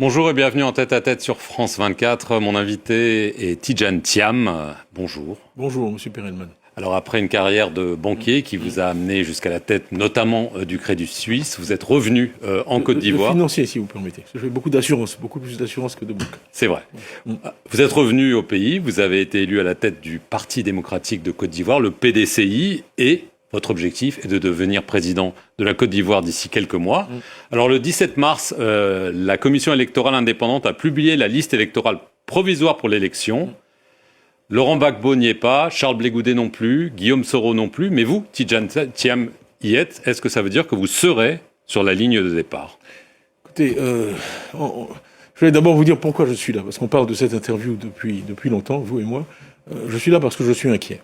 Bonjour et bienvenue en tête-à-tête sur France 24. Mon invité est Tidjane Thiam. Bonjour. Bonjour, Monsieur Perelman. Alors après une carrière de banquier qui vous a amené jusqu'à la tête notamment du Crédit Suisse, vous êtes revenu en Côte d'Ivoire. Le financier, si vous permettez. Je fais beaucoup d'assurance, beaucoup plus d'assurance que de banque. C'est vrai. Vous êtes revenu au pays, vous avez été élu à la tête du Parti démocratique de Côte d'Ivoire, le PDCI, et votre objectif est de devenir président de la Côte d'Ivoire d'ici quelques mois. Alors le 17 mars, la Commission électorale indépendante a publié la liste électorale provisoire pour l'élection. Laurent Gbagbo n'y est pas, Charles Blé Goudé non plus, Guillaume Soro non plus, mais vous, Tidjane Thiam, y êtes. Est-ce que ça veut dire que vous serez sur la ligne de départ ? Écoutez, je vais d'abord vous dire pourquoi je suis là, parce qu'on parle de cette interview depuis longtemps, vous et moi. Je suis là parce que je suis inquiet.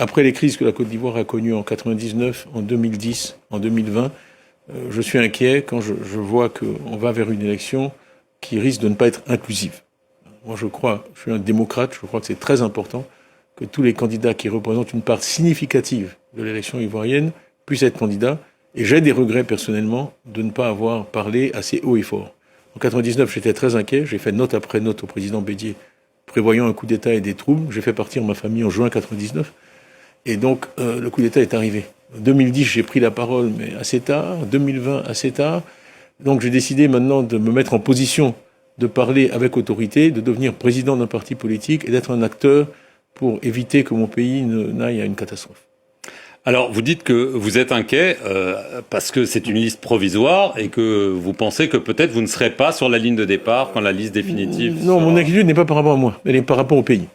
Après les crises que la Côte d'Ivoire a connues en 99, en 2010, en 2020, je suis inquiet quand je vois qu'on va vers une élection qui risque de ne pas être inclusive. Moi, je suis un démocrate, je crois que c'est très important que tous les candidats qui représentent une part significative de l'élection ivoirienne puissent être candidats. Et j'ai des regrets personnellement de ne pas avoir parlé assez haut et fort. En 99, j'étais très inquiet, j'ai fait note après note au président Bédier, prévoyant un coup d'État et des troubles. J'ai fait partir ma famille en juin 99. Et donc, le coup d'État est arrivé. En 2010, j'ai pris la parole, mais assez tard. En 2020, assez tard. Donc, j'ai décidé maintenant de me mettre en position de parler avec autorité, de devenir président d'un parti politique et d'être un acteur pour éviter que mon pays n'aille à une catastrophe. Alors, vous dites que vous êtes inquiet parce que c'est une liste provisoire et que vous pensez que peut-être vous ne serez pas sur la ligne de départ quand la liste définitive Non, sera... mon inquiétude n'est pas par rapport à moi, elle est par rapport au pays.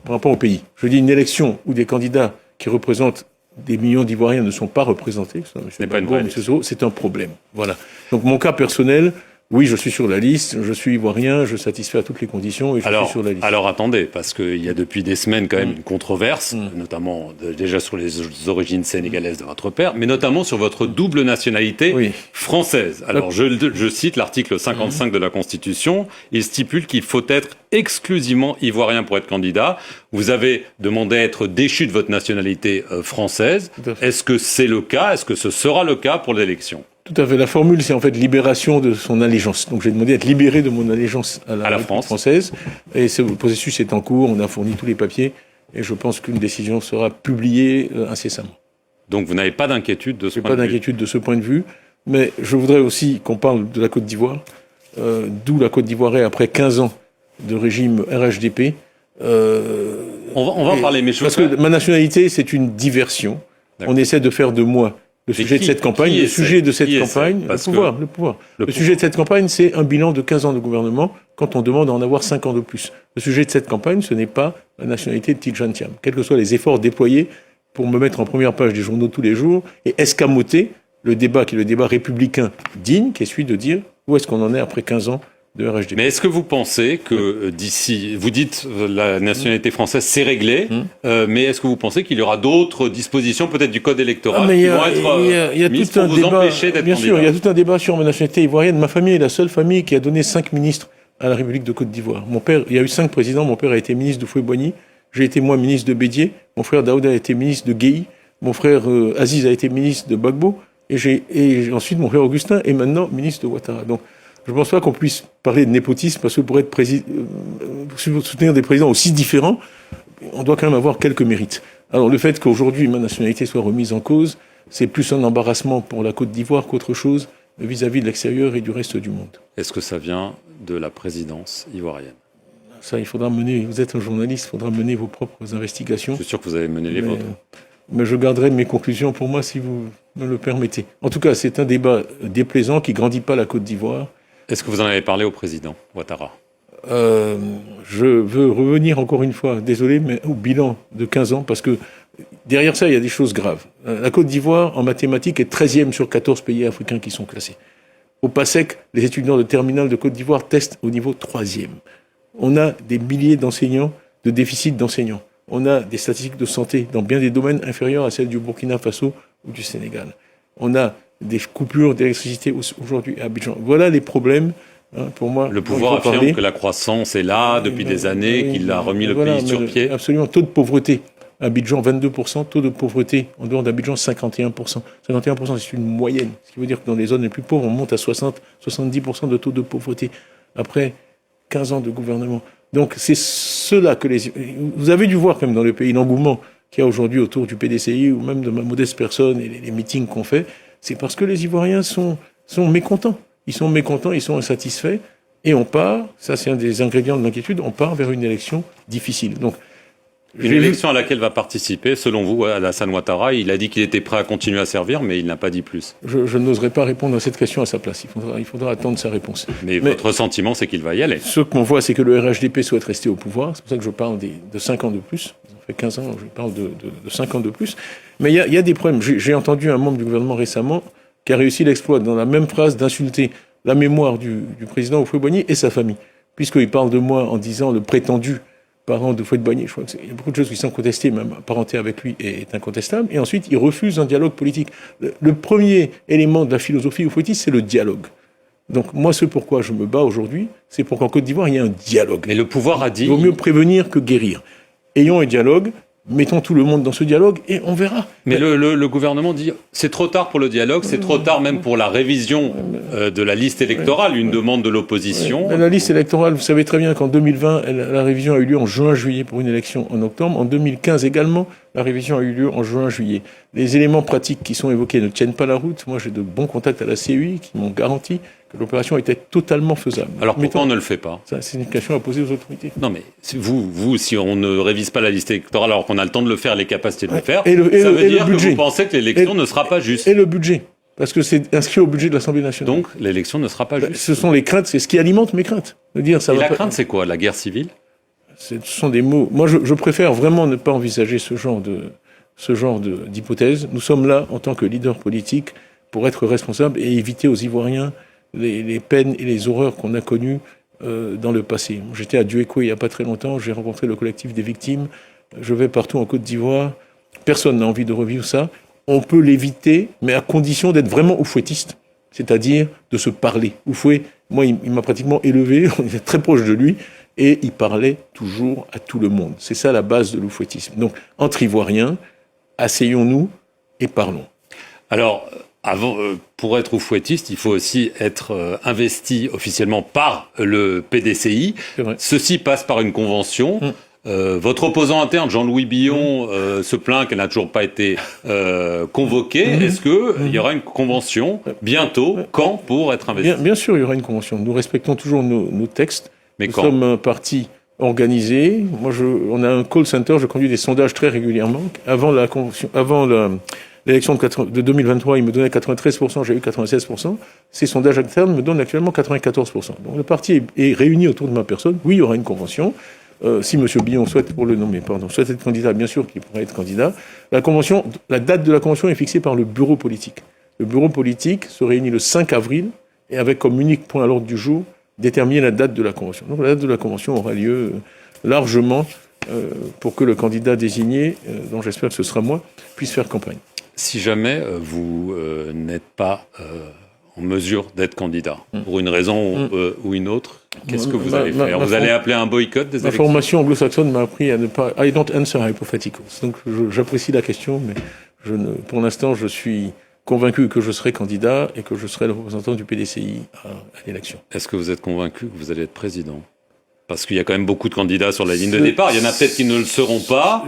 Par rapport au pays. Je dis une élection où des candidats qui représentent des millions d'Ivoiriens ne sont pas représentés, ce n'est pas une vraie liste. C'est un problème. Voilà. Donc mon cas personnel, oui, je suis sur la liste, je suis ivoirien, je satisfais à toutes les conditions et je suis sur la liste. Alors attendez, parce qu'il y a depuis des semaines quand même une controverse, notamment déjà sur les origines sénégalaises de votre père, mais notamment sur votre double nationalité française. Alors je cite l'article 55 de la Constitution, il stipule qu'il faut être exclusivement ivoirien pour être candidat. Vous avez demandé à être déchu de votre nationalité française. Est-ce que c'est le cas ? Est-ce que ce sera le cas pour l'élection ? Tout à fait. La formule, c'est en fait libération de son allégeance. Donc j'ai demandé d'être libéré de mon allégeance à la France française. Et ce processus est en cours, on a fourni tous les papiers. Et je pense qu'une décision sera publiée incessamment. Donc vous n'avez pas d'inquiétude de ce point de vue ? Pas d'inquiétude de ce point de vue. Mais je voudrais aussi qu'on parle de la Côte d'Ivoire. D'où la Côte d'Ivoire est après 15 ans de régime RHDP. On va en parler, mais parce que ma nationalité, c'est une diversion. On essaie de faire de moi le sujet de cette campagne. Le sujet de cette campagne, le pouvoir. Le sujet de cette campagne, c'est un bilan de 15 ans de gouvernement quand on demande à en avoir 5 ans de plus. Le sujet de cette campagne, ce n'est pas la nationalité de Tidjane Thiam. Quels que soient les efforts déployés pour me mettre en première page des journaux tous les jours et escamoter le débat qui est le débat républicain digne, qui est celui de dire où est-ce qu'on en est après 15 ans de RHDP. Mais est-ce que vous pensez que d'ici, vous dites la nationalité française c'est réglé, mais est-ce que vous pensez qu'il y aura d'autres dispositions, peut-être du code électoral, qui vont être mises pour vous empêcher d'être candidat ? Bien sûr, il y a tout un débat sur ma nationalité ivoirienne. Ma famille est la seule famille qui a donné 5 ministres à la République de Côte d'Ivoire. Mon père, il y a eu 5 présidents. Mon père a été ministre de Foué-Boigny. J'ai été moi ministre de Bédier. Mon frère Daouda a été ministre de Guéhi. Mon frère Aziz a été ministre de Gbagbo. Et ensuite mon frère Augustin est maintenant ministre de Ouattara. Donc je ne pense pas qu'on puisse parler de népotisme, parce que pour être soutenir des présidents aussi différents, on doit quand même avoir quelques mérites. Alors le fait qu'aujourd'hui ma nationalité soit remise en cause, c'est plus un embarrassement pour la Côte d'Ivoire qu'autre chose vis-à-vis de l'extérieur et du reste du monde. Est-ce que ça vient de la présidence ivoirienne ? Ça, il faudra mener, vous êtes un journaliste, il faudra mener vos propres investigations. Je suis sûr que vous avez mené les vôtres. Mais je garderai mes conclusions pour moi si vous me le permettez. En tout cas, c'est un débat déplaisant qui ne grandit pas la Côte d'Ivoire. Est-ce que vous en avez parlé au président Ouattara ? Je veux revenir encore une fois, désolé, mais au bilan de 15 ans, parce que derrière ça, il y a des choses graves. La Côte d'Ivoire, en mathématiques, est 13e sur 14 pays africains qui sont classés. Au PASSEC, les étudiants de terminale de Côte d'Ivoire testent au niveau 3e. On a des milliers d'enseignants, de déficit d'enseignants. On a des statistiques de santé dans bien des domaines inférieurs à celles du Burkina Faso ou du Sénégal. On a des coupures d'électricité aujourd'hui à Abidjan. Voilà les problèmes. Pour moi, le pouvoir affirme que la croissance est là depuis des années, qu'il a remis le pays sur pied. Absolument. Taux de pauvreté. Abidjan, 22%. Taux de pauvreté en dehors d'Abidjan, 51%. 51%, c'est une moyenne. Ce qui veut dire que dans les zones les plus pauvres, on monte à 60-70% de taux de pauvreté. après 15 ans de gouvernement. Donc c'est cela que vous avez dû voir quand même dans le pays l'engouement qu'il y a aujourd'hui autour du PDCI ou même de ma modeste personne et les meetings qu'on fait. C'est parce que les Ivoiriens sont mécontents. Ils sont mécontents, ils sont insatisfaits. Et on part, ça c'est un des ingrédients de l'inquiétude, on part vers une élection difficile. Donc, une élection à laquelle va participer, selon vous, Alassane Ouattara, il a dit qu'il était prêt à continuer à servir, mais il n'a pas dit plus. Je n'oserais pas répondre à cette question à sa place. Il faudra attendre sa réponse. Mais votre sentiment, c'est qu'il va y aller. Ce qu'on voit, c'est que le RHDP souhaite rester au pouvoir. C'est pour ça que je parle de 5 ans de plus. Ça fait 15 ans, je parle de 5 ans de plus. Mais il y a des problèmes. J'ai entendu un membre du gouvernement récemment qui a réussi l'exploit, dans la même phrase, d'insulter la mémoire du président Houphouët-Boigny et sa famille. Puisqu'il parle de moi en disant le prétendu parent de Houphouët-Boigny. Je crois qu'il y a beaucoup de choses qui sont contestées, même parenté avec lui est incontestable. Et ensuite, il refuse un dialogue politique. Le premier élément de la philosophie houphouëtiste, c'est le dialogue. Donc moi, ce pourquoi je me bats aujourd'hui, c'est pour qu'en Côte d'Ivoire, il y ait un dialogue. Mais le pouvoir a dit... Il vaut mieux prévenir que guérir. Ayons un dialogue, mettons tout le monde dans ce dialogue et on verra. Mais le gouvernement dit c'est trop tard pour le dialogue, c'est trop tard même pour la révision de la liste électorale, une demande de l'opposition. La liste électorale, vous savez très bien qu'en 2020, la révision a eu lieu en juin-juillet pour une élection en octobre. En 2015 également, la révision a eu lieu en juin-juillet. Les éléments pratiques qui sont évoqués ne tiennent pas la route. Moi, j'ai de bons contacts à la CEI qui m'ont garanti que l'opération était totalement faisable. Alors pourquoi on ne le fait pas ? C'est une question à poser aux autorités. Non mais vous, si on ne révise pas la liste électorale alors qu'on a le temps de le faire, les capacités de le faire, ça veut dire que vous pensez que l'élection ne sera pas juste. Et le budget, parce que c'est inscrit au budget de l'Assemblée nationale. Donc l'élection ne sera pas juste. Ce sont les craintes, c'est ce qui alimente mes craintes. De dire, ça et va la pas... crainte, c'est quoi ? La guerre civile ? Ce sont des mots... Moi, je préfère vraiment ne pas envisager ce genre d'hypothèse. Nous sommes là, en tant que leaders politiques, pour être responsables et éviter aux Ivoiriens les peines et les horreurs qu'on a connues dans le passé. J'étais à Duéko il n'y a pas très longtemps, j'ai rencontré le collectif des victimes, je vais partout en Côte d'Ivoire, personne n'a envie de revivre ça. On peut l'éviter, mais à condition d'être vraiment oufouettiste, c'est-à-dire de se parler. Oufouet, moi, il m'a pratiquement élevé, on était très proche de lui, et il parlait toujours à tout le monde. C'est ça la base de l'oufouettisme. Donc, entre Ivoiriens, asseyons-nous et parlons. Alors... pour être oufouettiste, il faut aussi être investi officiellement par le PDCI. Ceci passe par une convention. Votre opposant interne, Jean-Louis Billon, se plaint qu'elle n'a toujours pas été convoquée. Est-ce qu'il y aura une convention bientôt ? Quand pour être investi ? Bien sûr, il y aura une convention. Nous respectons toujours nos textes. Mais nous quand ? sommes un parti organisé. Moi, on a un call center. Je conduis des sondages très régulièrement. Avant la convention, l'élection de 2023, il me donnait 93%, j'ai eu 96%. Ces sondages internes me donnent actuellement 94%. Donc le parti est réuni autour de ma personne. Oui, il y aura une convention. Si M. Billon souhaite être candidat, bien sûr qu'il pourrait être candidat. La date de la convention est fixée par le bureau politique. Le bureau politique se réunit le 5 avril et avec comme unique point à l'ordre du jour, déterminer la date de la convention. Donc la date de la convention aura lieu largement pour que le candidat désigné, dont j'espère que ce sera moi, puisse faire campagne. Si jamais vous n'êtes pas en mesure d'être candidat, pour une raison ou une autre, qu'est-ce que vous allez faire ? Vous allez appeler un boycott des élections ? Ma formation anglo-saxonne m'a appris à ne pas... I don't answer hypotheticals. Donc j'apprécie la question, mais pour l'instant, je suis convaincu que je serai candidat et que je serai le représentant du PDCI à l'élection. Est-ce que vous êtes convaincu que vous allez être président ? Parce qu'il y a quand même beaucoup de candidats sur la ligne de départ. Il y en a peut-être qui ne le seront pas.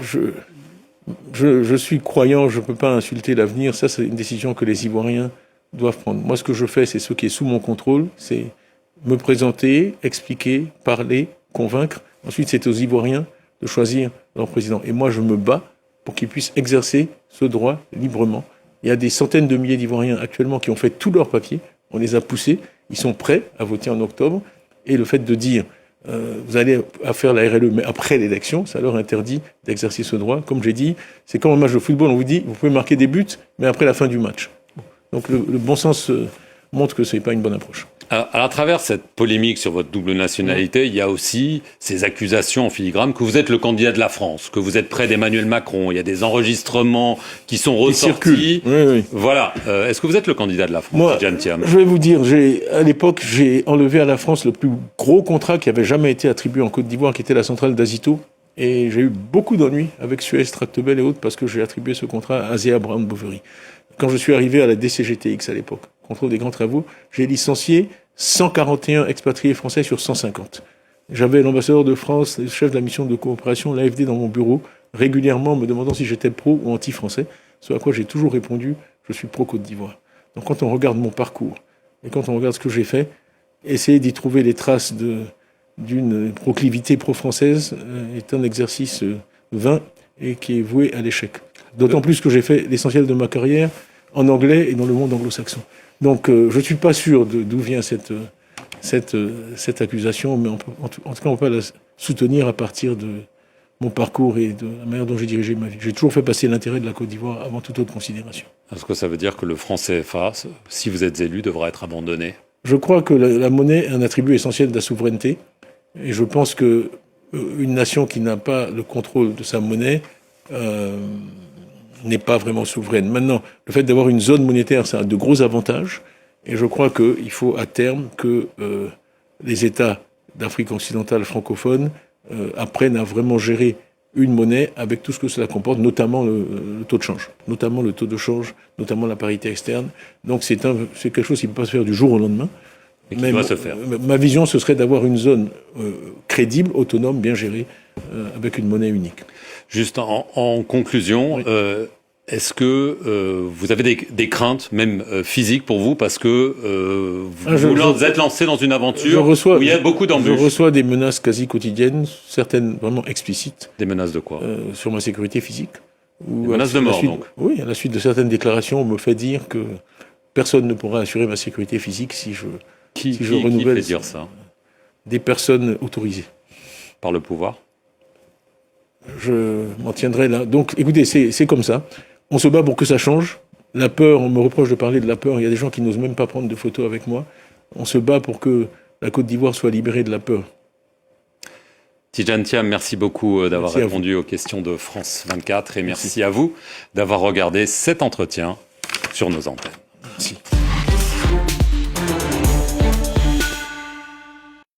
Je suis croyant, je ne peux pas insulter l'avenir. Ça, c'est une décision que les Ivoiriens doivent prendre. Moi, ce que je fais, c'est ce qui est sous mon contrôle. C'est me présenter, expliquer, parler, convaincre. Ensuite, c'est aux Ivoiriens de choisir leur président. Et moi, je me bats pour qu'ils puissent exercer ce droit librement. Il y a des centaines de milliers d'Ivoiriens actuellement qui ont fait tous leurs papiers. On les a poussés. Ils sont prêts à voter en octobre. Et le fait de dire... vous allez faire la RLE, mais après l'élection, ça leur interdit d'exercer ce droit. Comme j'ai dit, c'est comme un match de football, on vous dit, vous pouvez marquer des buts, mais après la fin du match. Donc le bon sens montre que ce n'est pas une bonne approche. Alors, à travers cette polémique sur votre double nationalité, il y a aussi ces accusations en filigrane que vous êtes le candidat de la France, que vous êtes près d'Emmanuel Macron. Il y a des enregistrements qui sont ressortis. Oui. Voilà. Est-ce que vous êtes le candidat de la France, Moi, Tidjane Thiam ? Je vais vous dire, à l'époque, j'ai enlevé à la France le plus gros contrat qui avait jamais été attribué en Côte d'Ivoire, qui était la centrale d'Azito. Et j'ai eu beaucoup d'ennuis avec Suez, Tractebel et autres parce que j'ai attribué ce contrat à Azea Brown Boveri. Quand je suis arrivé à la DCGTX à l'époque, contrôle des grands travaux, j'ai licencié 141 expatriés français sur 150. J'avais l'ambassadeur de France, le chef de la mission de coopération, l'AFD, dans mon bureau, régulièrement me demandant si j'étais pro ou anti-français, ce à quoi j'ai toujours répondu, je suis pro-Côte d'Ivoire. Donc quand on regarde mon parcours, et quand on regarde ce que j'ai fait, essayer d'y trouver les traces d'une proclivité pro-française est un exercice vain et qui est voué à l'échec. D'autant plus que j'ai fait l'essentiel de ma carrière en anglais et dans le monde anglo-saxon. Donc je ne suis pas sûr d'où vient cette accusation, mais en tout cas on peut la soutenir à partir de mon parcours et de la manière dont j'ai dirigé ma vie. J'ai toujours fait passer l'intérêt de la Côte d'Ivoire avant toute autre considération. Est-ce que ça veut dire que le franc CFA, si vous êtes élu, devra être abandonné? Je crois que la monnaie est un attribut essentiel de la souveraineté. Et je pense que une nation qui n'a pas le contrôle de sa monnaie n'est pas vraiment souveraine. Maintenant, le fait d'avoir une zone monétaire, ça a de gros avantages. Et je crois qu'il faut à terme que les États d'Afrique occidentale francophone apprennent à vraiment gérer une monnaie avec tout ce que cela comporte, notamment le taux de change, notamment le taux de change, notamment la parité externe. Donc c'est quelque chose qui ne peut pas se faire du jour au lendemain. Et qui doit se faire. Ma vision, ce serait d'avoir une zone crédible, autonome, bien gérée, avec une monnaie unique. Juste en conclusion, oui. Est-ce que vous avez des craintes, même physiques pour vous, parce que vous êtes lancé dans une aventure où il y a beaucoup d'embûches? Je reçois des menaces quasi quotidiennes, certaines vraiment explicites. Des menaces de quoi? Sur ma sécurité physique. Des menaces de mort, donc? Oui, à la suite de certaines déclarations, on me fait dire que personne ne pourra assurer ma sécurité physique si je renouvelle. Qui fait dire ça? Des personnes autorisées. Par le pouvoir? Je m'en tiendrai là. Donc, écoutez, c'est comme ça. On se bat pour que ça change. La peur, on me reproche de parler de la peur. Il y a des gens qui n'osent même pas prendre de photos avec moi. On se bat pour que la Côte d'Ivoire soit libérée de la peur. Tidjane Thiam, merci beaucoup d'avoir répondu aux questions de France 24 et merci à vous d'avoir regardé cet entretien sur nos antennes.